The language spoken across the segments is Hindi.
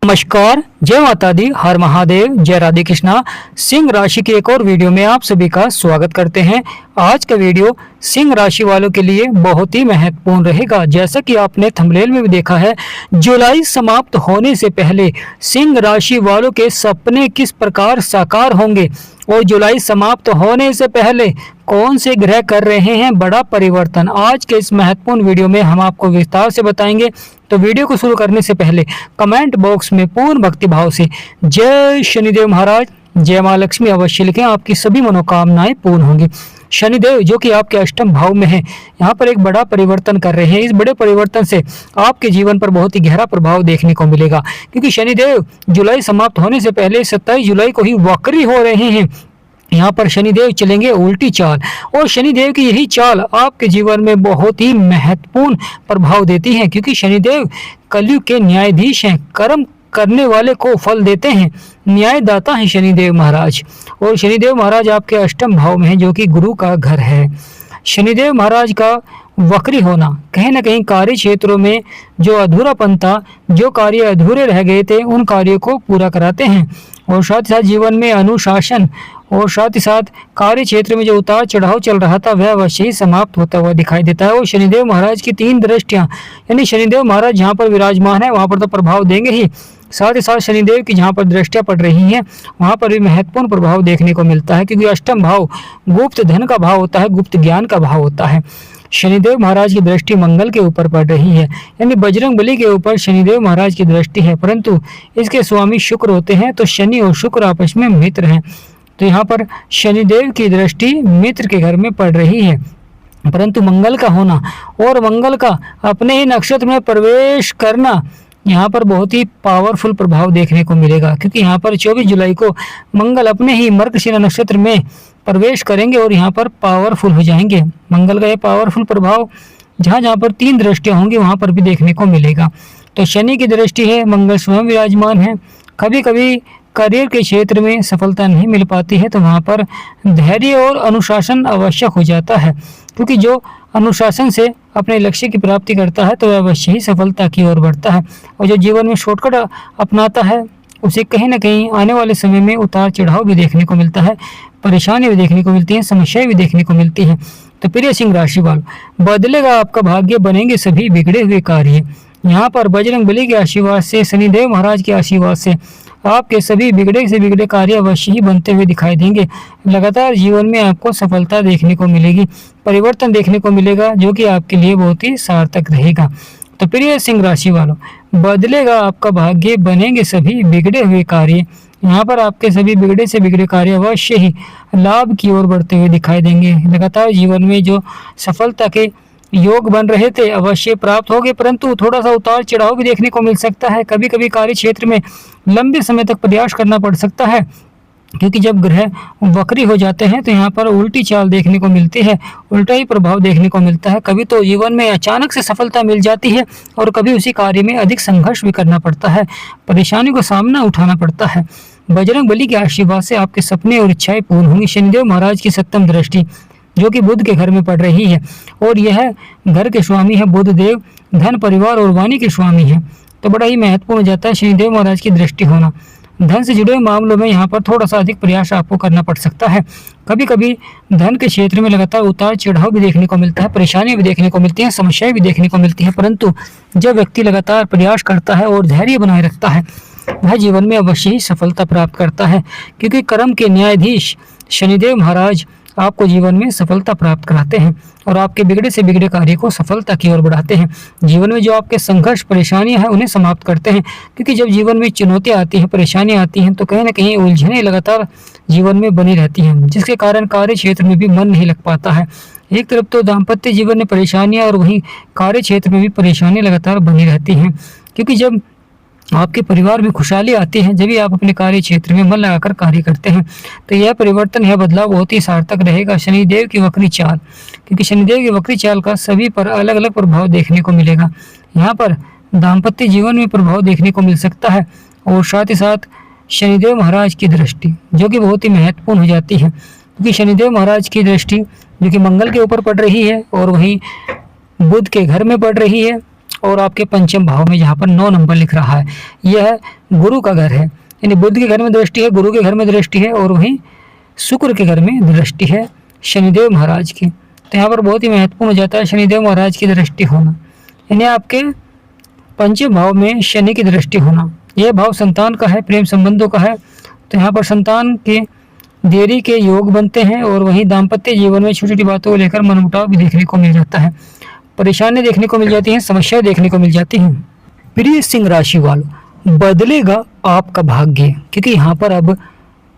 नमस्कार, जय माता दी, हर महादेव, जय राधे कृष्णा। सिंह राशि की एक और वीडियो में आप सभी का स्वागत करते हैं। आज का वीडियो सिंह राशि वालों के लिए बहुत ही महत्वपूर्ण रहेगा। जैसा कि आपने थंबनेल में भी देखा है, जुलाई समाप्त होने से पहले सिंह राशि वालों के सपने किस प्रकार साकार होंगे और जुलाई समाप्त होने से पहले कौन से ग्रह कर रहे हैं बड़ा परिवर्तन, आज के इस महत्वपूर्ण वीडियो में हम आपको विस्तार से बताएंगे। तो वीडियो को शुरू करने से पहले कमेंट बॉक्स में पूर्ण भक्ति भाव से जय शनिदेव महाराज, जय मां लक्ष्मी अवश्य लिखें, आपकी सभी मनोकामनाएं पूर्ण होंगी। शनिदेव जो कि आपके अष्टम भाव में है, यहाँ पर एक बड़ा परिवर्तन कर रहे हैं। इस बड़े परिवर्तन से आपके जीवन पर बहुत ही गहरा प्रभाव देखने को मिलेगा, क्योंकि शनिदेव जुलाई समाप्त होने से पहले 27 जुलाई को ही वक्री हो रहे हैं। यहाँ पर शनिदेव चलेंगे उल्टी चाल, और शनिदेव की यही चाल आपके जीवन में बहुत ही महत्वपूर्ण प्रभाव देती है, क्योंकि शनिदेव कलयुग के न्यायाधीश हैं, कर्म करने वाले को फल देते हैं, न्यायदाता हैं शनिदेव महाराज। और शनिदेव महाराज आपके अष्टम भाव में है, जो कि गुरु का घर है। शनिदेव महाराज का वक्री होना कहीं ना कहीं कार्य क्षेत्रों में जो अधूरापन था, जो कार्य अधूरे रह गए थे, उन कार्यों को पूरा कराते हैं। और साथ ही साथ जीवन में अनुशासन और साथ ही साथ कार्य क्षेत्र में जो उतार चढ़ाव चल रहा था, वह अवश्य ही समाप्त होता हुआ दिखाई देता है। और शनिदेव महाराज की 3 दृष्टियां, यानी शनिदेव महाराज जहाँ पर विराजमान है वहाँ पर तो प्रभाव देंगे ही, साथ ही साथ शनिदेव की जहाँ पर दृष्टियां पड़ रही हैं वहाँ पर भी महत्वपूर्ण प्रभाव देखने को मिलता है, क्योंकि अष्टम भाव गुप्त धन का भाव होता है, गुप्त ज्ञान का भाव होता है। शनिदेव महाराज की दृष्टि मंगल के ऊपर पड़ रही है, यानी बजरंग बली के ऊपर शनिदेव महाराज की दृष्टि है, परंतु इसके स्वामी शुक्र होते हैं, तो शनि और शुक्र आपस में मित्र हैं। तो यहाँ पर शनिदेव की दृष्टि मित्र के घर में पड़ रही है, परंतु मंगल का होना और मंगल का अपने ही नक्षत्र में प्रवेश करना, यहाँ पर बहुत ही पावरफुल प्रभाव देखने को मिलेगा, क्योंकि यहाँ पर 24 जुलाई को मंगल अपने ही मृगशिरा नक्षत्र में प्रवेश करेंगे और यहाँ पर पावरफुल हो जाएंगे। मंगल का ये पावरफुल प्रभाव जहाँ जहाँ पर 3 दृष्टियाँ होंगी वहाँ पर भी देखने को मिलेगा। तो शनि की दृष्टि है, मंगल स्वयं विराजमान है। कभी कभी करियर के क्षेत्र में सफलता नहीं मिल पाती है, तो वहाँ पर धैर्य और अनुशासन आवश्यक हो जाता है, क्योंकि जो अनुशासन से अपने लक्ष्य की प्राप्ति करता है तो वह अवश्य ही सफलता की ओर बढ़ता है। और जो जीवन में शॉर्टकट अपनाता है उसे कहीं ना कहीं आने वाले समय में उतार चढ़ाव भी देखने को मिलता है, परेशानी भी देखने को मिलती है, समस्याएं भी देखने को मिलती है। तो प्रिय सिंह राशि वालों, बदलेगा आपका भाग्य, बनेंगे सभी बिगड़े हुए कार्य। यहाँ पर बजरंग बली के आशीर्वाद से, शनिदेव महाराज के आशीर्वाद से आपके सभी बिगड़े से बिगड़े कार्य अवश्य ही बनते हुए दिखाई देंगे। लगातार जीवन में आपको सफलता देखने को मिलेगी, परिवर्तन देखने को मिलेगा, जो कि आपके लिए बहुत ही सार्थक रहेगा। तो प्रिय सिंह राशि वालों, बदलेगा आपका भाग्य, बनेंगे सभी बिगड़े हुए कार्य। यहाँ पर आपके सभी बिगड़े से बिगड़े कार्य अवश्य ही लाभ की ओर बढ़ते हुए दिखाई देंगे। लगातार जीवन में जो सफलता के योग बन रहे थे अवश्य प्राप्त होंगे, परंतु थोड़ा सा उतार चढ़ाव भी देखने को मिल सकता है। कभी कभी कार्य क्षेत्र में लंबे समय तक प्रयास करना पड़ सकता है, क्योंकि जब ग्रह वक्री हो जाते हैं तो यहाँ पर उल्टी चाल देखने को मिलती है, उल्टा ही प्रभाव देखने को मिलता है। कभी तो जीवन में अचानक से सफलता मिल जाती है और कभी उसी कार्य में अधिक संघर्ष भी करना पड़ता है, परेशानी को सामना उठाना पड़ता है। बजरंग बली के आशीर्वाद से आपके सपने और इच्छाएं पूर्ण होंगी। शनिदेव महाराज की 7वीं दृष्टि जो कि बुध के घर में पड़ रही है, और यह घर के स्वामी है बुध देव, धन परिवार और वाणी के स्वामी है, तो बड़ा ही महत्वपूर्ण हो जाता है शनिदेव महाराज की दृष्टि होना। धन से जुड़े मामलों में यहाँ पर थोड़ा सा अधिक प्रयास आपको करना पड़ सकता है। कभी कभी धन के क्षेत्र में लगातार उतार चढ़ाव भी देखने को मिलता है, परेशानियां भी देखने को मिलती हैं, समस्याएं भी देखने को मिलती हैं, परंतु जब व्यक्ति लगातार प्रयास करता है और धैर्य बनाए रखता है, वह जीवन में अवश्य ही सफलता प्राप्त करता है, क्योंकि कर्म के न्यायाधीश शनिदेव महाराज आपको जीवन में सफलता प्राप्त कराते हैं और आपके बिगड़े से बिगड़े कार्य को सफलता की ओर बढ़ाते हैं। जीवन में जो आपके संघर्ष परेशानियां हैं उन्हें समाप्त करते हैं, क्योंकि जब जीवन में चुनौतियां आती हैं, परेशानियां आती हैं, तो कहीं ना कहीं उलझनें लगातार जीवन में बनी रहती हैं, जिसके कारण कार्य क्षेत्र में भी मन नहीं लग पाता है। एक तरफ तो दाम्पत्य जीवन में परेशानियां और वहीं कार्य क्षेत्र में भी परेशानियां लगातार बनी रहती हैं, क्योंकि जब आपके परिवार में खुशहाली आती है, जब भी आप अपने कार्य क्षेत्र में मन लगाकर कार्य करते हैं, तो यह परिवर्तन, यह बदलाव बहुत ही सार्थक रहेगा। शनिदेव की वक्री चाल, क्योंकि शनिदेव की वक्री चाल का सभी पर अलग अलग प्रभाव देखने को मिलेगा। यहाँ पर दाम्पत्य जीवन में प्रभाव देखने को मिल सकता है, और साथ ही साथ शनिदेव महाराज की दृष्टि जो कि बहुत ही महत्वपूर्ण हो जाती है, क्योंकि शनिदेव महाराज की दृष्टि जो कि मंगल के ऊपर पड़ रही है और वहीं बुध के घर में पड़ रही है, और आपके पंचम भाव में जहाँ पर 9 नंबर लिख रहा है, यह गुरु का घर है। यानी बुध के घर में दृष्टि है, गुरु के घर में दृष्टि है और वहीं शुक्र के घर में दृष्टि है शनिदेव महाराज की। तो यहाँ पर बहुत ही महत्वपूर्ण हो जाता है शनिदेव महाराज की दृष्टि होना, यानी आपके पंचम भाव में शनि की दृष्टि होना। यह भाव संतान का है, प्रेम संबंधों का है। तो यहाँ पर संतान के देरी के योग बनते हैं और वहीं दाम्पत्य जीवन में छोटी छोटी बातों को लेकर मनमुटाव भी देखने को मिल जाता है, परेशानी देखने को मिल जाती हैं, समस्याएं देखने को मिल जाती हैं। प्रिय सिंह राशि वालों, बदलेगा आपका भाग्य, क्योंकि यहाँ पर अब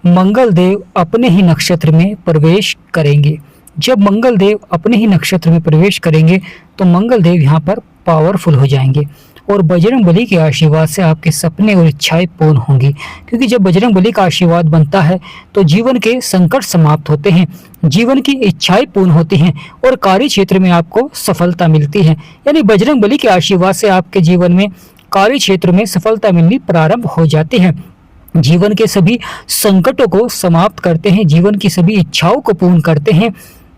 मंगल देव अपने ही नक्षत्र में प्रवेश करेंगे। जब मंगल देव अपने ही नक्षत्र में प्रवेश करेंगे तो मंगल देव यहाँ पर पावरफुल हो जाएंगे और बजरंग बली के आशीर्वाद से आपके सपने और इच्छाएं पूर्ण होंगी। क्योंकि जब बजरंग बली का आशीर्वाद बनता है तो जीवन के संकट समाप्त होते हैं, जीवन की इच्छाएं पूर्ण होती हैं और कार्य क्षेत्र में आपको सफलता मिलती है। यानी बजरंग बली के आशीर्वाद से आपके जीवन में कार्य क्षेत्र में सफलता मिलनी प्रारंभ हो जाती है। जीवन के सभी संकटों को समाप्त करते हैं, जीवन की सभी इच्छाओं को पूर्ण करते हैं।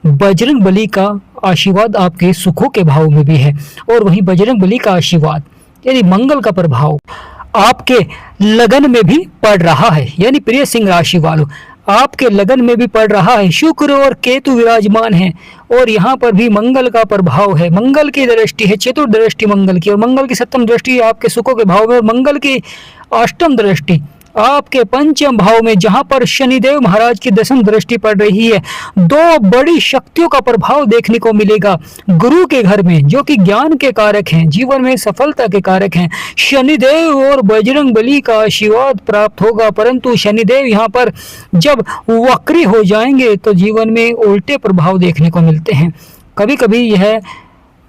बजरंग बली का आशीर्वाद आपके सुखों के भाव में भी है और वहीं बजरंग बली का आशीर्वाद यानी मंगल का प्रभाव आपके लगन में भी पड़ रहा है। यानी प्रिय सिंह राशि वालों, आपके लगन में भी पड़ रहा है। शुक्र और केतु विराजमान है और यहाँ पर भी मंगल का प्रभाव है। मंगल की दृष्टि है, चतुर्थ दृष्टि मंगल की, और मंगल की सप्तम दृष्टि आपके सुखों के भाव में, और मंगल की अष्टम दृष्टि आपके पंचम भाव में जहां पर शनिदेव महाराज की दशम दृष्टि पड़ रही है। दो बड़ी शक्तियों का प्रभाव देखने को मिलेगा गुरु के घर में, जो कि ज्ञान के कारक हैं, जीवन में सफलता के कारक हैं। शनिदेव और बजरंग बली का आशीर्वाद प्राप्त होगा, परंतु शनिदेव यहाँ पर जब वक्री हो जाएंगे तो जीवन में उल्टे प्रभाव देखने को मिलते हैं। कभी कभी यह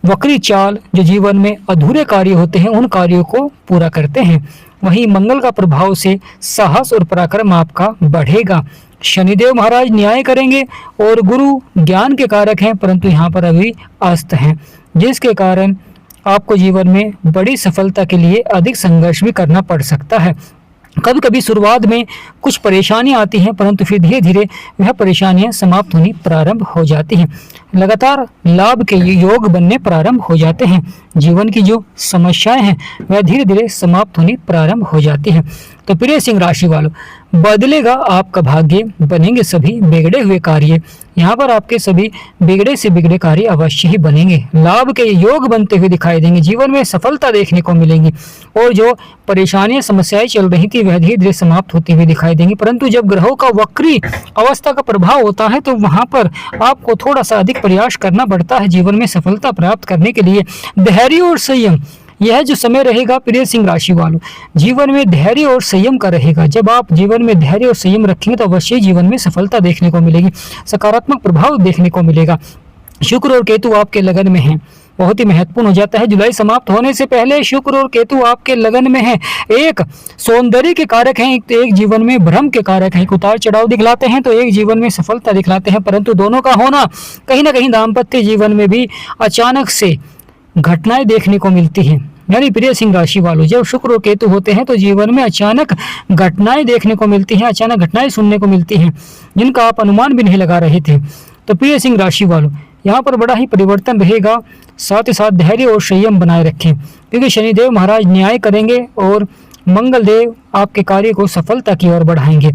वक्री चाल जो जीवन में अधूरे कार्य होते हैं उन कार्यों को पूरा करते हैं। वहीं मंगल का प्रभाव से साहस और पराक्रम आपका बढ़ेगा। शनिदेव महाराज न्याय करेंगे और गुरु ज्ञान के कारक हैं, परंतु यहाँ पर अभी अस्त हैं, जिसके कारण आपको जीवन में बड़ी सफलता के लिए अधिक संघर्ष भी करना पड़ सकता है। कभी कभी शुरुआत में कुछ परेशानियां आती हैं, परंतु फिर धीरे धीरे वह परेशानियां समाप्त होनी प्रारंभ हो जाती हैं। लगातार लाभ के योग बनने प्रारंभ हो जाते हैं। जीवन की जो समस्याएं हैं वह धीरे धीरे समाप्त होनी प्रारंभ हो जाती हैं। तो प्रिय सिंह राशि वालों, बदलेगा आपका भाग्य, बनेंगे सभी बिगड़े हुए कार्य। यहाँ पर आपके सभी बिगड़े से बिगड़े कार्य अवश्य ही बनेंगे, लाभ के योग बनते हुए दिखाई देंगे, जीवन में सफलता देखने को मिलेगी और जो परेशानियां समस्याएं चल रही थी वह धीरे धीरे समाप्त होती हुई दिखाई देंगी। परंतु जब ग्रहों का वक्री अवस्था का प्रभाव होता है तो वहां पर आपको थोड़ा सा अधिक प्रयास करना पड़ता है जीवन में सफलता प्राप्त करने के लिए। धैर्य और संयम, यह जो समय रहेगा प्रिय सिंह राशि वालों, जीवन में धैर्य और संयम का रहेगा। जब आप जीवन में धैर्य और संयम रखेंगे तो अवश्य जीवन में सफलता देखने को मिलेगी, सकारात्मक प्रभाव देखने को मिलेगा। शुक्र और केतु आपके लगन में हैं, बहुत ही महत्वपूर्ण हो जाता है। जुलाई समाप्त होने से पहले शुक्र और केतु आपके लगन में हैं। एक सौंदर्य के कारक हैं, एक जीवन में भ्रम के कारक हैं। एक उतार चढ़ाव दिखलाते हैं तो एक जीवन में सफलता दिखलाते हैं, परंतु दोनों का होना कहीं ना कहीं दाम्पत्य जीवन में भी अचानक से घटनाएं देखने को मिलती हैं। यानी प्रिय सिंह राशि वालों, जब शुक्र और केतु होते हैं तो जीवन में अचानक घटनाएं देखने को मिलती हैं, अचानक घटनाएं सुनने को मिलती हैं जिनका आप अनुमान भी नहीं लगा रहे थे। तो प्रिय सिंह राशि वालों, यहाँ पर बड़ा ही परिवर्तन रहेगा। साथ ही साथ धैर्य और संयम बनाए रखें, क्योंकि शनिदेव महाराज न्याय करेंगे और मंगल देव आपके कार्य को सफलता की ओर बढ़ाएंगे।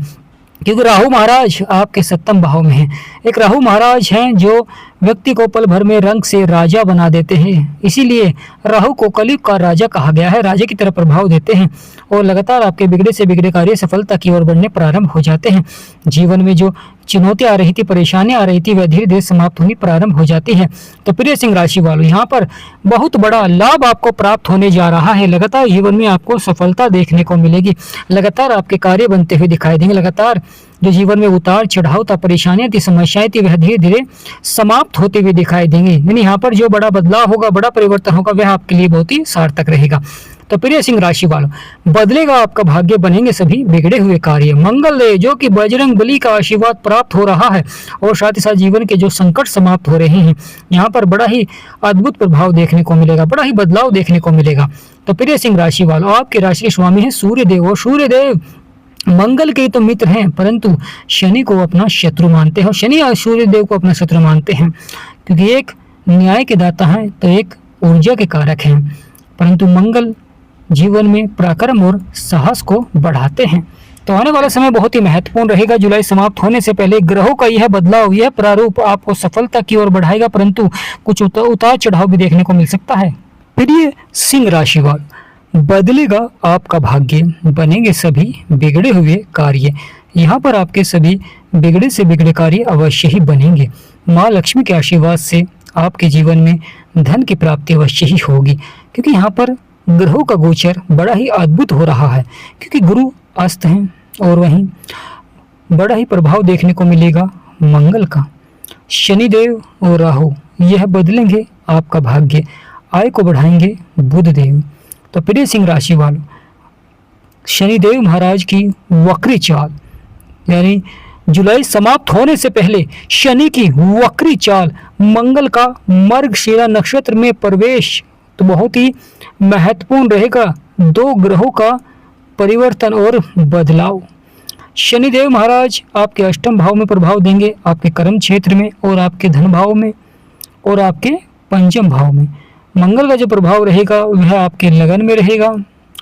क्योंकि राहु महाराज आपके सप्तम भाव में हैं। एक राहु महाराज हैं जो व्यक्ति को पल भर में रंग से राजा बना देते हैं, इसीलिए राहु को कलयुग का राजा कहा गया है, राजा की तरह प्रभाव देते हैं और लगातार आपके बिगड़े से बिगड़े कार्य सफलता की ओर बढ़ने प्रारंभ हो जाते हैं। जीवन में जो चुनौतियां आ रही थी, परेशानियां आ रही थी, वह धीरे धीरे समाप्त होनी प्रारंभ हो जाती है। तो प्रिय सिंह राशि वालों, यहाँ पर बहुत बड़ा लाभ आपको प्राप्त होने जा रहा है। लगातार जीवन में आपको सफलता देखने को मिलेगी, लगातार आपके कार्य बनते हुए दिखाई देंगे। लगातार जो जीवन में उतार चढ़ाव था, परेशानियां थी, समस्याएं थी, वह धीरे धीरे समाप्त होते हुए दिखाई देंगे। यानी यहाँ पर जो बड़ा बदलाव होगा, बड़ा परिवर्तन होगा, वह आपके लिए बहुत ही सार्थक रहेगा। तो प्रिय सिंह राशि वालों, बदलेगा आपका भाग्य, बनेंगे सभी बिगड़े हुए कार्य। मंगल देव जो कि बजरंग बली का आशीर्वाद प्राप्त हो रहा है और साथ ही साथ जीवन के जो संकट समाप्त हो रहे हैं, यहाँ पर बड़ा ही अद्भुत प्रभाव देखने को मिलेगा, बड़ा ही बदलाव देखने को मिलेगा। तो प्रिय सिंह राशि वालों, आपकी राशि के स्वामी है सूर्य देव और सूर्य देव मंगल के तो मित्र हैं, परंतु शनि को अपना शत्रु मानते हैं और शनि और सूर्य देव को अपना शत्रु मानते हैं, क्योंकि एक न्याय के दाता है तो एक ऊर्जा के कारक हैं। परंतु मंगल जीवन में पराक्रम और साहस को बढ़ाते हैं। तो आने वाला समय बहुत ही महत्वपूर्ण रहेगा। जुलाई समाप्त होने से पहले ग्रहों का यह बदलाव, यह प्रारूप आपको सफलता की ओर बढ़ाएगा, परंतु कुछ उतार चढ़ाव भी देखने को मिल सकता है। प्रिय सिंह राशि वालों, बदलेगा आपका भाग्य, बनेंगे सभी बिगड़े हुए कार्य। यहाँ पर आपके सभी बिगड़े से बिगड़े कार्य अवश्य ही बनेंगे। माँ लक्ष्मी के आशीर्वाद से आपके जीवन में धन की प्राप्ति अवश्य ही होगी, क्योंकि यहाँ पर ग्रहों का गोचर बड़ा ही अद्भुत हो रहा है, क्योंकि गुरु अस्त हैं और वहीं बड़ा ही प्रभाव देखने को मिलेगा मंगल का। शनिदेव और राहु यह बदलेंगे आपका भाग्य, आय को बढ़ाएंगे बुध देव। तो प्रिय सिंह राशि वालों, शनिदेव महाराज की वक्री चाल, यानी जुलाई समाप्त होने से पहले शनि की वक्री चाल, मंगल का मृगशिरा नक्षत्र में प्रवेश तो बहुत ही महत्वपूर्ण रहेगा। दो ग्रहों का परिवर्तन और बदलाव। शनिदेव महाराज आपके अष्टम भाव में प्रभाव देंगे, आपके कर्म क्षेत्र में और आपके धन भाव में और आपके पंचम भाव में। मंगल का जो प्रभाव रहेगा वह आपके लगन में रहेगा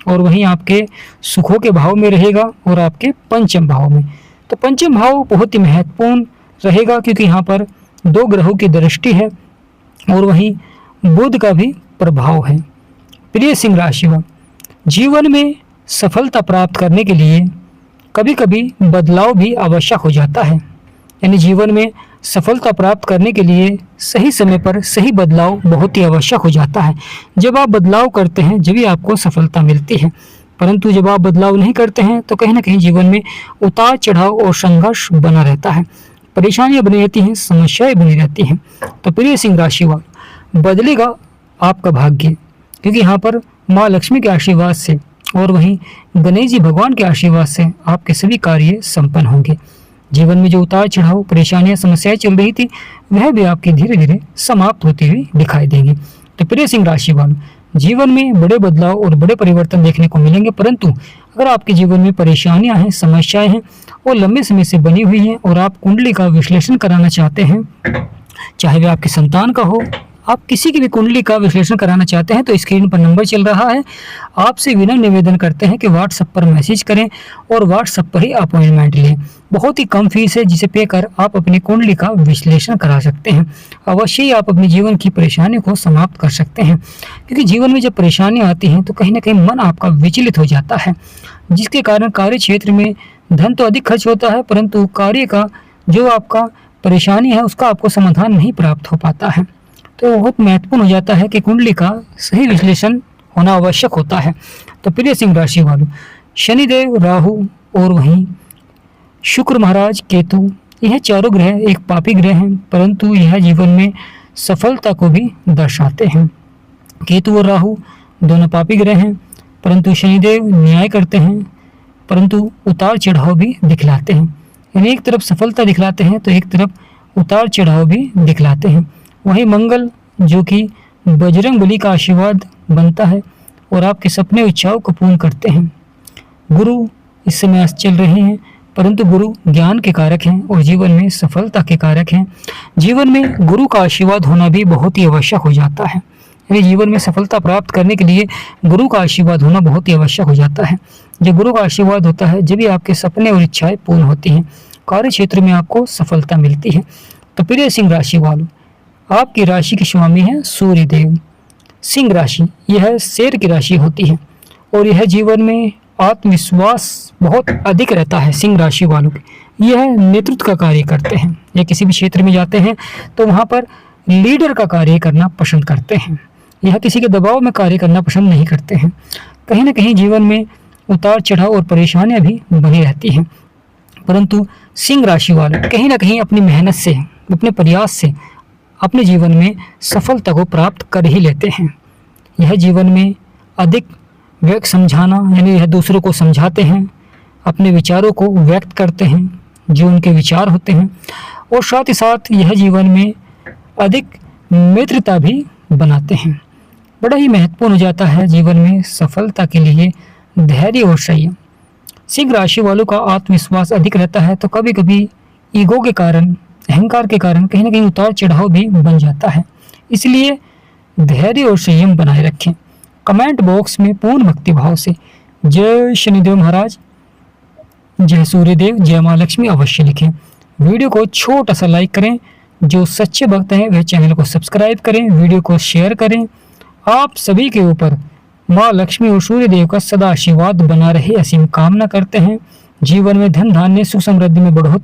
और वहीं आपके सुखों के भाव में रहेगा और आपके पंचम भाव में। तो पंचम भाव बहुत ही महत्वपूर्ण रहेगा, क्योंकि यहाँ पर दो ग्रहों की दृष्टि है और वहीं बुध का भी प्रभाव है। प्रिय सिंह राशि वालों, जीवन में सफलता प्राप्त करने के लिए कभी कभी बदलाव भी आवश्यक हो जाता है। यानी जीवन में सफलता प्राप्त करने के लिए सही समय पर सही बदलाव बहुत ही आवश्यक हो जाता है। जब आप बदलाव करते हैं जब आपको सफलता मिलती है, परंतु जब आप बदलाव नहीं करते हैं तो कहीं ना कहीं जीवन में उतार चढ़ाव और संघर्ष बना रहता है, परेशानियां बनी रहती हैं, समस्याएं बनी रहती हैं। तो प्रिय सिंह राशि वालों, बदलेगा आपका भाग्य, क्योंकि यहाँ पर माँ लक्ष्मी के आशीर्वाद से और वहीं गणेश जी भगवान के आशीर्वाद से आपके सभी कार्य संपन्न होंगे। जीवन में जो उतार चढ़ाव, परेशानियां, समस्याएं चल रही थी वह भी आपकी धीरे धीरे समाप्त होती हुई दिखाई देंगी। तो प्रिय सिंह राशि वालों, जीवन में बड़े बदलाव और बड़े परिवर्तन देखने को मिलेंगे, परंतु अगर आपके जीवन में परेशानियां हैं, समस्याएं हैं और लंबे समय से बनी हुई हैं और आप कुंडली का विश्लेषण कराना चाहते हैं, चाहे वह आपके संतान का हो, आप किसी की भी कुंडली का विश्लेषण कराना चाहते हैं तो स्क्रीन पर नंबर चल रहा है। आपसे विनम्र निवेदन करते हैं कि व्हाट्सएप पर मैसेज करें और व्हाट्सएप पर ही अपॉइंटमेंट लें। बहुत ही कम फीस है जिसे पे कर आप अपनी कुंडली का विश्लेषण करा सकते हैं। अवश्य ही आप अपने जीवन की परेशानी को समाप्त कर सकते हैं, क्योंकि जीवन में जब परेशानियाँ आती हैं तो कहीं ना कहीं मन आपका विचलित हो जाता है, जिसके कारण कार्य क्षेत्र में धन तो अधिक खर्च होता है, परंतु कार्य का जो आपका परेशानी है उसका आपको समाधान नहीं प्राप्त हो पाता है। तो बहुत महत्वपूर्ण हो जाता है कि कुंडली का सही विश्लेषण होना आवश्यक होता है। तो प्रिय सिंह राशि वालों, शनिदेव, राहु और वहीं शुक्र महाराज, केतु, यह चारों ग्रह एक पापी ग्रह हैं, परंतु यह जीवन में सफलता को भी दर्शाते हैं। केतु और राहु दोनों पापी ग्रह हैं, परंतु शनिदेव न्याय करते हैं, परंतु उतार चढ़ाव भी दिखलाते हैं। यानी एक तरफ सफलता दिखलाते हैं तो एक तरफ उतार चढ़ाव भी दिखलाते हैं। वहीं मंगल जो कि बजरंग बली का आशीर्वाद बनता है और आपके सपने इच्छाओं को पूर्ण करते हैं। गुरु इस समय अस्त चल रहे हैं, परंतु गुरु ज्ञान के कारक हैं और जीवन में सफलता के कारक हैं। जीवन में गुरु का आशीर्वाद होना भी बहुत ही आवश्यक हो जाता है। यानी जीवन में सफलता प्राप्त करने के लिए गुरु का आशीर्वाद होना बहुत ही आवश्यक हो जाता है। जब गुरु का आशीर्वाद होता है जब भी आपके सपने और इच्छाएं पूर्ण होती हैं, कार्य क्षेत्र में आपको सफलता मिलती है। तो प्रिय सिंह राशि वालों, आपकी राशि के स्वामी है सूर्य देव। सिंह राशि यह शेर की राशि होती है और यह जीवन में आत्मविश्वास बहुत अधिक रहता है। सिंह राशि वालों के यह नेतृत्व का कार्य करते हैं, या किसी भी क्षेत्र में जाते हैं तो वहाँ पर लीडर का कार्य करना पसंद करते हैं। यह किसी के दबाव में कार्य करना पसंद नहीं करते हैं। कहीं ना कहीं जीवन में उतार चढ़ाव और परेशानियां भी बनी रहती हैं, परंतु सिंह राशि वाले कहीं ना कहीं अपनी मेहनत से, अपने प्रयास से अपने जीवन में सफलता को प्राप्त कर ही लेते हैं। यह जीवन में अधिक व्यक्त समझाना, यानी यह दूसरों को समझाते हैं, अपने विचारों को व्यक्त करते हैं जो उनके विचार होते हैं, और साथ ही साथ यह जीवन में अधिक मित्रता भी बनाते हैं। बड़ा ही महत्वपूर्ण हो जाता है जीवन में सफलता के लिए धैर्य और संयम। सिंह राशि वालों का आत्मविश्वास अधिक रहता है, तो कभी कभी ईगो के कारण, अहंकार के कारण कहीं ना कहीं उतार चढ़ाव भी बन जाता है। इसलिए धैर्य और संयम बनाए रखें। कमेंट बॉक्स में पूर्ण भक्ति भाव से जय शनिदेव महाराज, जय सूर्यदेव, जय माँ लक्ष्मी अवश्य लिखें। वीडियो को छोटा सा लाइक करें। जो सच्चे भक्त हैं वह चैनल को सब्सक्राइब करें, वीडियो को शेयर करें। आप सभी के ऊपर माँ लक्ष्मी और सूर्यदेव का सदा आशीर्वाद बना रहे, असीम कामना करते हैं। जीवन में धन धान्य सुख समृद्धि में बढ़ोतरी